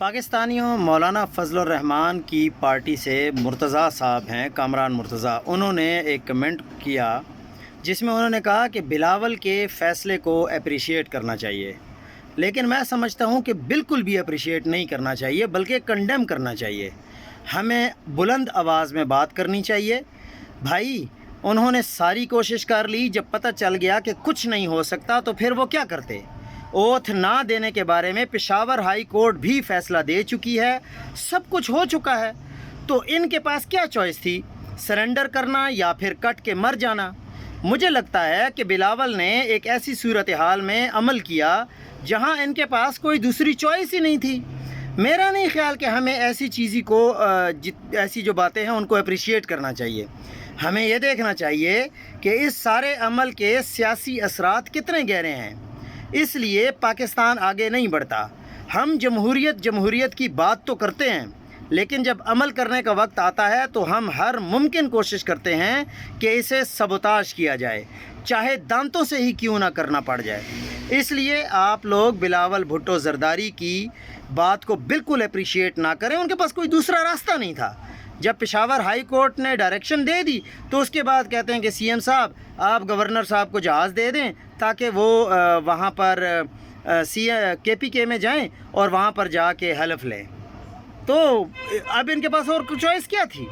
پاکستانیوں مولانا فضل الرحمان کی پارٹی سے مرتضیٰ صاحب ہیں، کامران مرتضیٰ، انہوں نے ایک کمنٹ کیا جس میں انہوں نے کہا کہ بلاول کے فیصلے کو اپریشیٹ کرنا چاہیے، لیکن میں سمجھتا ہوں کہ بالکل بھی اپریشیٹ نہیں کرنا چاہیے بلکہ کنڈیم کرنا چاہیے۔ ہمیں بلند آواز میں بات کرنی چاہیے۔ بھائی انہوں نے ساری کوشش کر لی، جب پتہ چل گیا کہ کچھ نہیں ہو سکتا تو پھر وہ کیا کرتے؟ اوتھ نہ دینے کے بارے میں پشاور ہائی کورٹ بھی فیصلہ دے چکی ہے، سب کچھ ہو چکا ہے، تو ان کے پاس کیا چوائس تھی؟ سرنڈر کرنا یا پھر کٹ کے مر جانا؟ مجھے لگتا ہے کہ بلاول نے ایک ایسی صورتحال میں عمل کیا جہاں ان کے پاس کوئی دوسری چوائس ہی نہیں تھی۔ میرا نہیں خیال کہ ہمیں ایسی چیزی کو ایسی جو باتیں ہیں ان کو اپریشیٹ کرنا چاہیے۔ ہمیں یہ دیکھنا چاہیے کہ اس سارے عمل کے سیاسی اثرات کتنے گہرے ہیں، اس لیے پاکستان آگے نہیں بڑھتا۔ ہم جمہوریت کی بات تو کرتے ہیں، لیکن جب عمل کرنے کا وقت آتا ہے تو ہم ہر ممکن کوشش کرتے ہیں کہ اسے سبوتاژ کیا جائے، چاہے دانتوں سے ہی کیوں نہ کرنا پڑ جائے۔ اس لیے آپ لوگ بلاول بھٹو زرداری کی بات کو بالکل اپریشیٹ نہ کریں، ان کے پاس کوئی دوسرا راستہ نہیں تھا۔ جب پشاور ہائی کورٹ نے ڈائریکشن دے دی تو اس کے بعد کہتے ہیں کہ سی ایم صاحب آپ گورنر صاحب کو جہاز دے دیں تاکہ وہ وہاں پر کے پی کے میں جائیں اور وہاں پر جا کے حلف لیں۔ تو اب ان کے پاس اور چوائس کیا تھی؟